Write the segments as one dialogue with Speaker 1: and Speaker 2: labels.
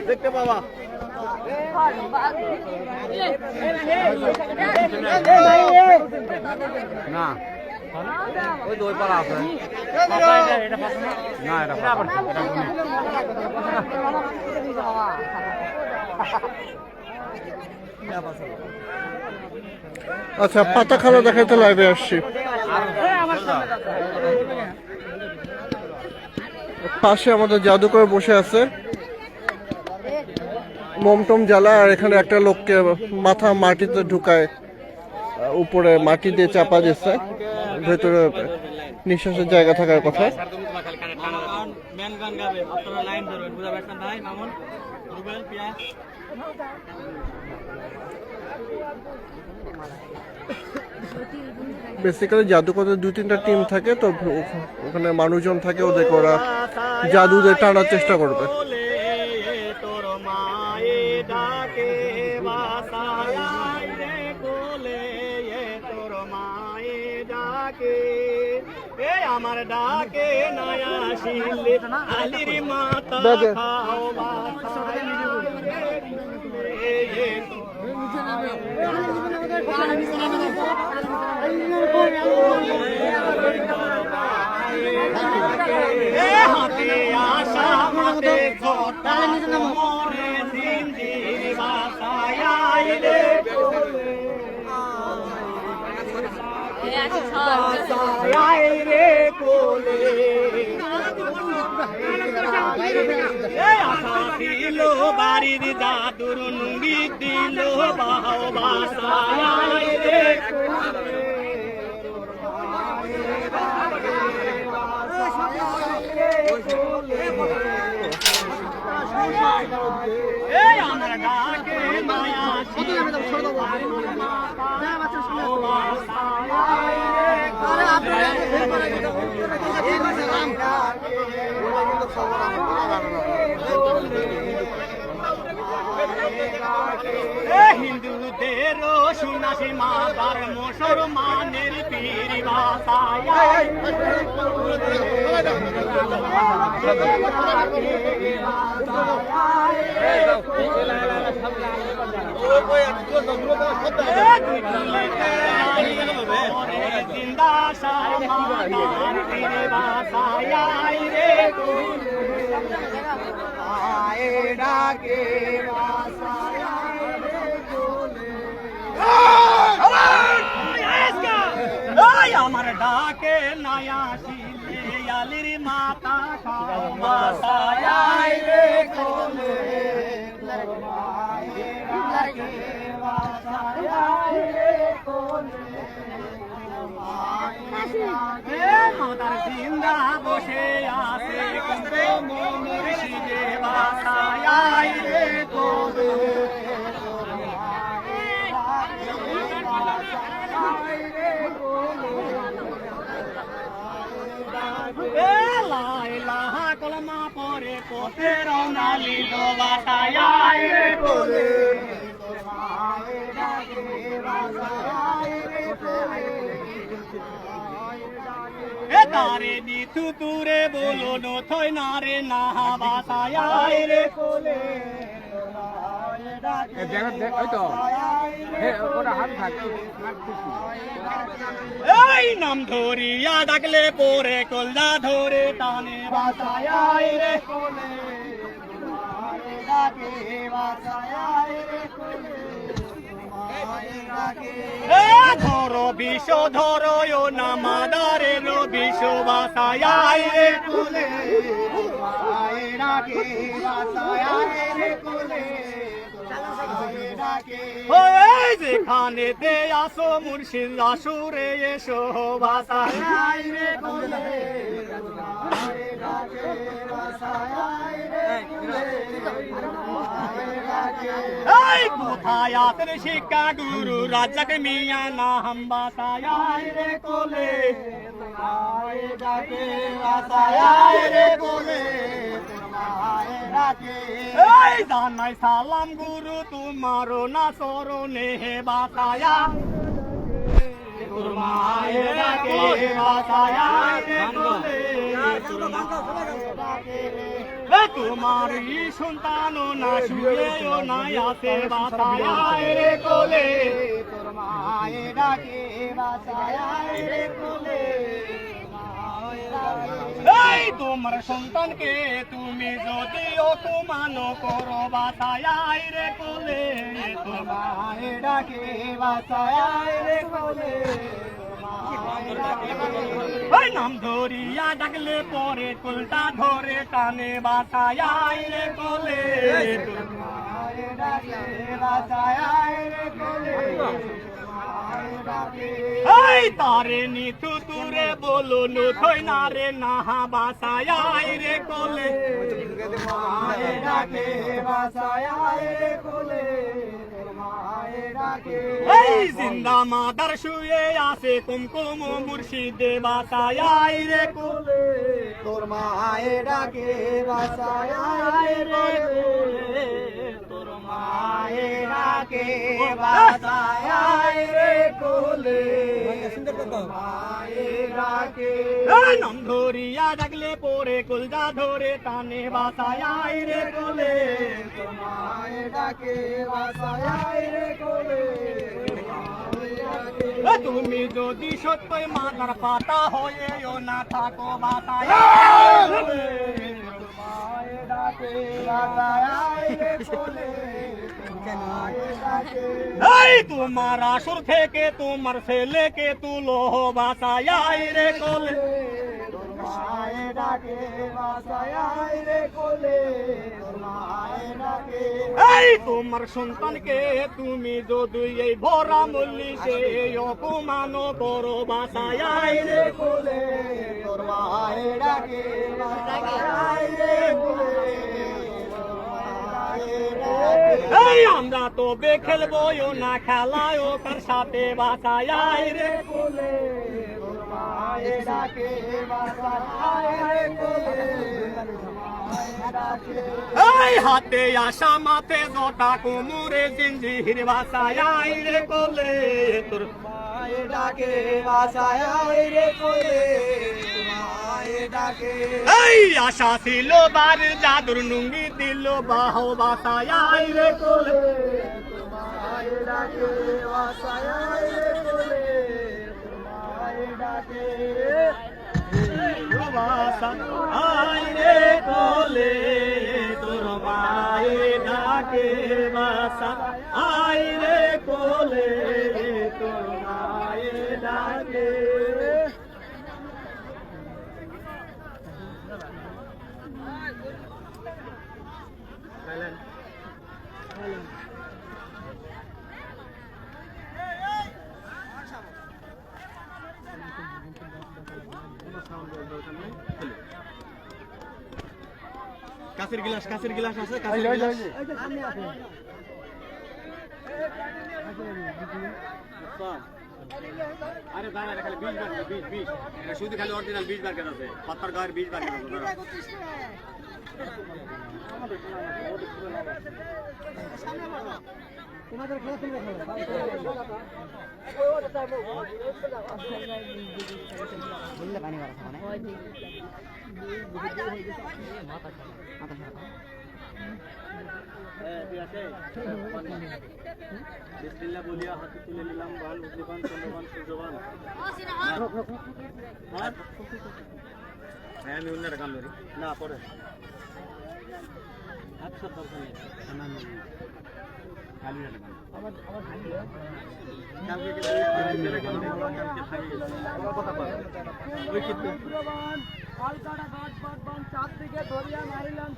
Speaker 1: দেখতে পাবা না ওই তো ওই পালা আছে না
Speaker 2: আচ্ছা পাতা খেলা দেখাতে লাইভে আসছি। পাশে আমাদের জাদুকর বসে আছে, মোমটম জ্বালা, আর এখানে একটা লোককে মাথা মাটিতে ঢুকায় উপরে মাটি দিয়ে চাপা দিচ্ছে, ভেতরে নিঃশ্বাসের জায়গা থাকার কথা। বেসিক্যালি জাদুকরের 2-3টা টিম থাকে, তো ওখানে মানুষজন থাকে, ওদেরকে ওরা জাদুদের টানার চেষ্টা করবে।
Speaker 3: আমার ডাকে নয়া শিলে আলির মাতা খাও হাতে আশা মাতে ঘটা মনে জিন্দির বাসায় রে রে কোলে আশা দিল বাড়ির জাদুর নুঙ্গি দিল বাহাও বাসায় রে আমার ডাকে মায়া হিন্দুদের সুনাসি মাতার মুসলমানের পীর বাসায় জিন্দা সারমার পীর বাসায় রে আয়ে ডাকে বাসায় আমার ডাকে নয়া শিলে আলির মাতা খাও বাসায় রে কোলে ডাকে বাসায় রে কোলে মাতার জিন্দা বসে আছে কিন্তু মুর্শিদে বাসায় রে কোলে কলমা পরে পথে রওনা লিল বাসায় রে কোলে তারে দিতু তুরে বলো নথই না রে না বাসায় রে কোলে এই নাম ধরিয়া ডাকলে পরে কলদা ধরে টানে বাসায় রে কোলে ডাকে বাসায় রে কোলে ধরো বিষ ধরো নামাদারে বিষ বাসায় রে কোলে ডাকে বাসায় রে কোলে যেখানে দে আসো মুর্শিদ আসুরে এসো বাসায় রে কোলে এই কোথায় আতের শিক্ষা গুরু রাজাক মিয়া নাম বাসায় রে কোলে ডাকে বাসায় রে কোলে এই জানাই সালাম গুরু তোমারও না চরণে বাতায়া তোর মায়ের ডাকে বাতায়া রে কোলে তোমার সন্তান না শুয়েও না আছে বাতায়া রে কোলে তোর মায়ের ডাকে বাতায়া রে কোলে এই তোমার সন্তানকে তুমি যদি অপমান করো বাতায় রে কোলে তোর মায়ের ডাকে বাতায় রে কোলে ওই নাম ধরিয়া ডাকলে পরে কুলটা ধরে টানে বাতায় রে কোলে তোর মায়ের ডাকে বাতায় রে কোলে এই তারে নিতু তুরে বলো নুথই না রে নাহা বাসায় রে কোলে মায়ের ডাকে বাসায় রে কোলে এই জিন্দা মাদার শুয়ে আছে কুমকুম মুর্শিদে বাসায় রে কোলে তোর মায়ের ডাকে বাসায় রে কোলে তোর মায়ের ডাকে বাসায় রে কোলে মায়ের ডাকে নাম ধরিয়া ডাকলে পরে কুলজা ধরে টানে বাসায় রে কোলে তোর মায়ের ডাকে বাসায় রে কোলে তুমি যদি সত্যই মাথার পাতা হয়েও না থাকো বাসায় মায়ের ডাকে বাসায় রে কোলে এই তোমার আসর থেকে তোমার ছেলেকে তুলো বাসায় রে কোলে মায়ের ডাকে বাসায় রে কোলে এই তোমার সন্তানকে তুমি যদি এই ভরা মল্লি সে অপমান করো বাসায় রে কোলে তোর মায়ের ডাকে বাসায় রে কোলে এই আমরা তো খেলবো না খেলায় তার সাথে বাসায় রে কোলে মায়ের ডাকে বাসায় রে কোলে এই হাতে আসা মাথে জটা কোমরে জিঞ্জির বাসায় রে কোলে তোর মায়ের ডাকে বাসায় রে কোলে এই আশা ছিল বার জাদুর নুঙ্গি দিল বাহ বাসায় রে কোলে মায়ের ডাকে বাসায় রে কোলে মায়ের ডাকে বাসায় রে কোলে তোর মায়ের ডাকে বাসায় রে কোলে তোর মায়ের ডাকে কাছের গিলাস আছে কাছের গিলাস আরে দাঁড়া খালি 20 বার 20 শুধু খালি অরিজিনাল 20 বার আছে পাতার গায়ের 20 বার তোমাদের খেলা তুলবে পানি বিসমিল্লাহ বলিয়া হাতে তুলে নিলাম বান উদ্দীপান চন্দ্রবান সূর্যবান হ্যাঁ আমি অন্যের গান ধরি না পরে আচ্ছা দরকার নেই খালি আবার চারদিকে ধরিয়া মারিলাম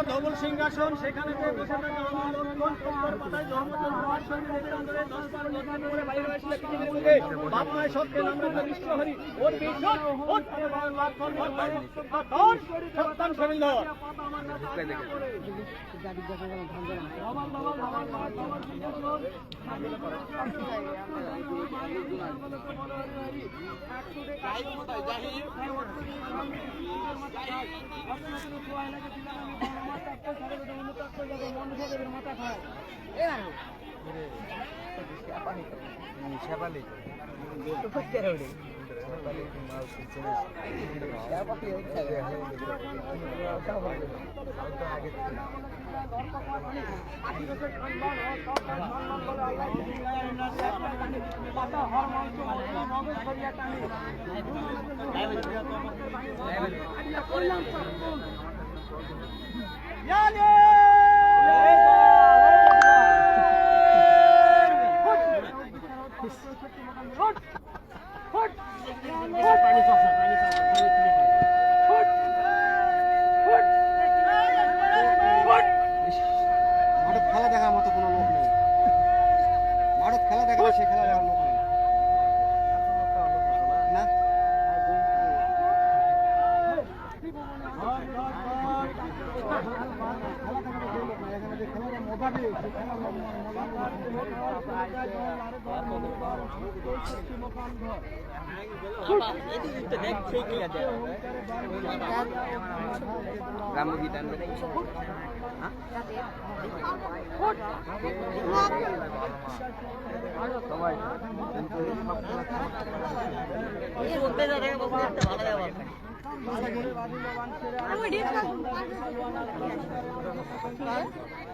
Speaker 3: ডবল সিংহাসন সেখানে বসে থাকা আমার লক্ষণ সুন্দর পাতায় জহমতুল হওয়ার সঙ্গে নিজের অন্তরে 10 বার লক্ষণ করে বাইরে আসলে পৃথিবীর বুকে বাপ মায়ের সত্যে নামে বিশ্ব হরি ওর বিশ্বর ওর লক্ষণ সন্তান সবিন্দর খেলা দেখার মতো কোনো লোক নেই। ভারত খেলা দেখালে সে খেলা দেখার লোক নেই না।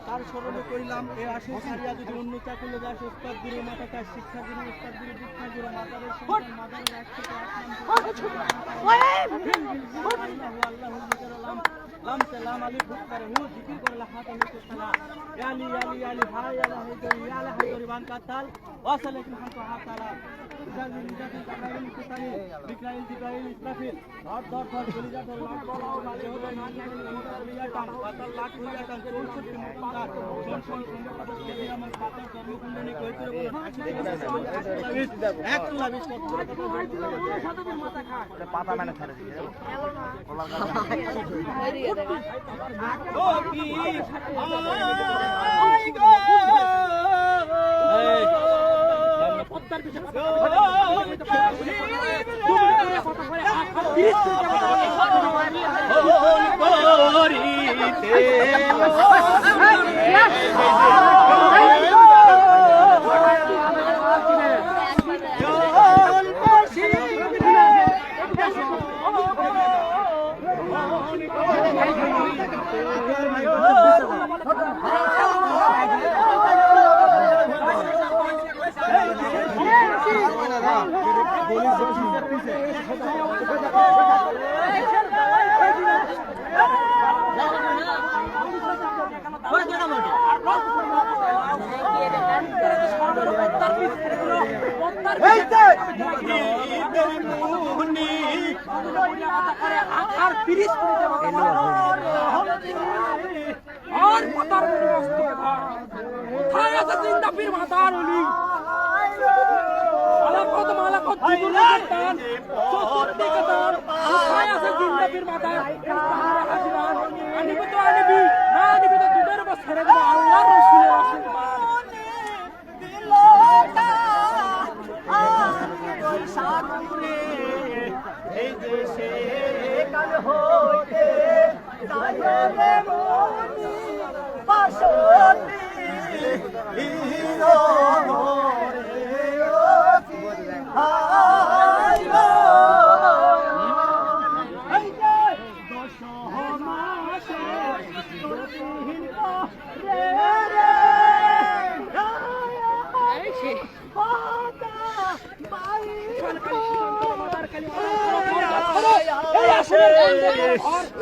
Speaker 3: তার স্মরণে করিলাম এ আশু সারিয়া যদি উন্নতা করলে দাস উস্তাদ গুরু মাতা তার শিক্ষা গুরু উস্তাদ গুরু দীক্ষা গুরু মাতারের সঙ্গে মাতারের এক থেকে লাম সালাম আলী ফুটকারে হু জিকির করলা হাতে নিতে সালা আলী আলী আলী হায় আলা হায়দারি আলা হায়দারি বান কাতাল ওয়াসালাকুম হাতা হাতালা জালিল জালিল কালাইল কুতানি বিকরাইল দিকাইল ইসরাফিল ধর ধর ধর গলিজা ধর লাট বলাও মালে হলো না জানি মুতার বিয়া টান কাতাল লাট হইয়া টান 64 মুতার শোন শোন শোন কথা কে আমার কাতাল কর্মকুণ্ডলী কইতে বলে 120 কত সাথে মাথা খা পাতা মানে ছেড়ে দিয়ে ও কি আই গো পদ্মার পিছনে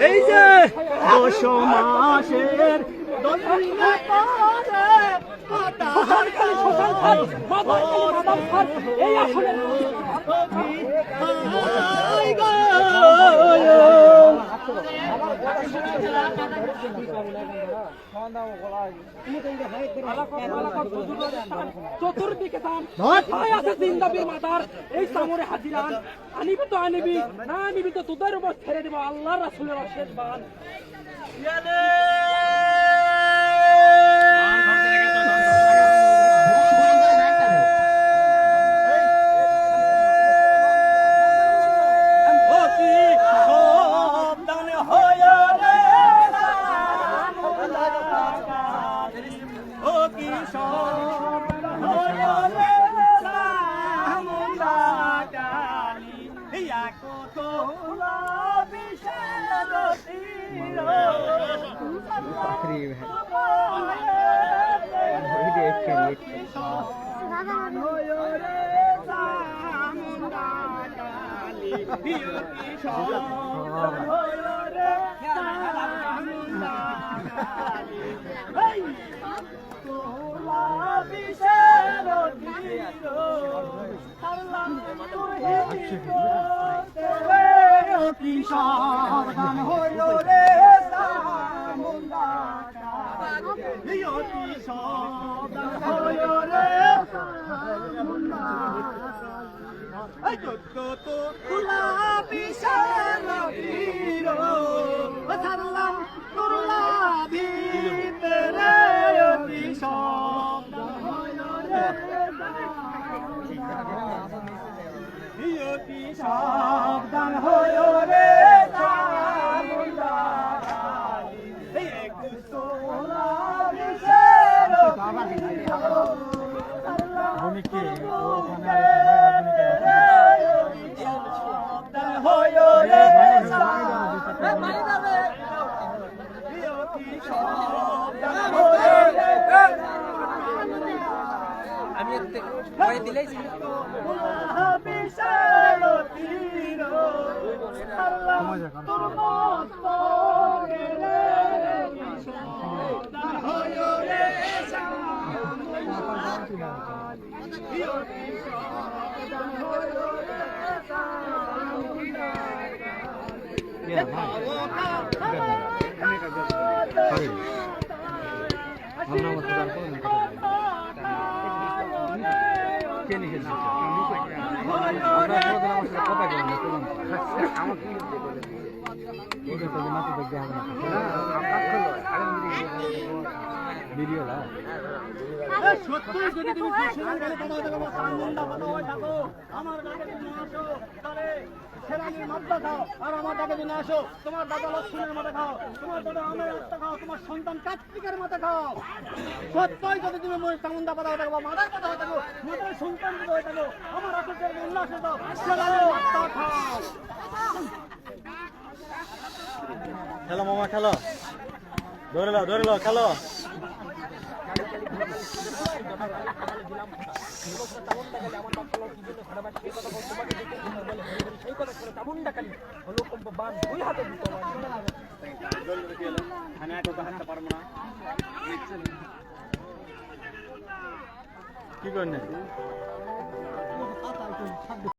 Speaker 3: এই যে 10 মাসের 10 দিনে পরে মাতার কালি শোষণ খায় মাতার কালি মাতার খায় এই আসলে আই গো চতুর্দিকে আছে জিন্দাবির মাতার এই সামরে হাজিরান আনিবি তো আনিবি না আনিবি তো তোদের উপর ছেড়ে দেবো আল্লাহ রাসূলের শেষ বান সাবধান হইল রে সাবধান হইল রে তো গোলাপি সারতির ছাড়লাম তোরলা ভিতরে অতি সাবধান হইল রে অতি সাবধান হইল রে আমি দিলেই সত্যি যদি তুমি আমার সেরানির মাত্রা খাও আর আমার টাকা দিনে আসো তোমার দাদা লক্ষ্মণের মাথা খাও তোমার দাদা আমের মাথা খাও তোমার সন্তান কার্তিকের মাথা খাও সত্যই যদি তুমি চামুন্ডা পাতা হয়ে থাকো মাথার কথা হয়ে থাকো মাথার সন্তান হয়ে থাকো আমার আশের উল্লাস হতো সেরানির মাত্রা খাও
Speaker 1: খেলো মামা খেলো ধরে লাও খেলো কি করেন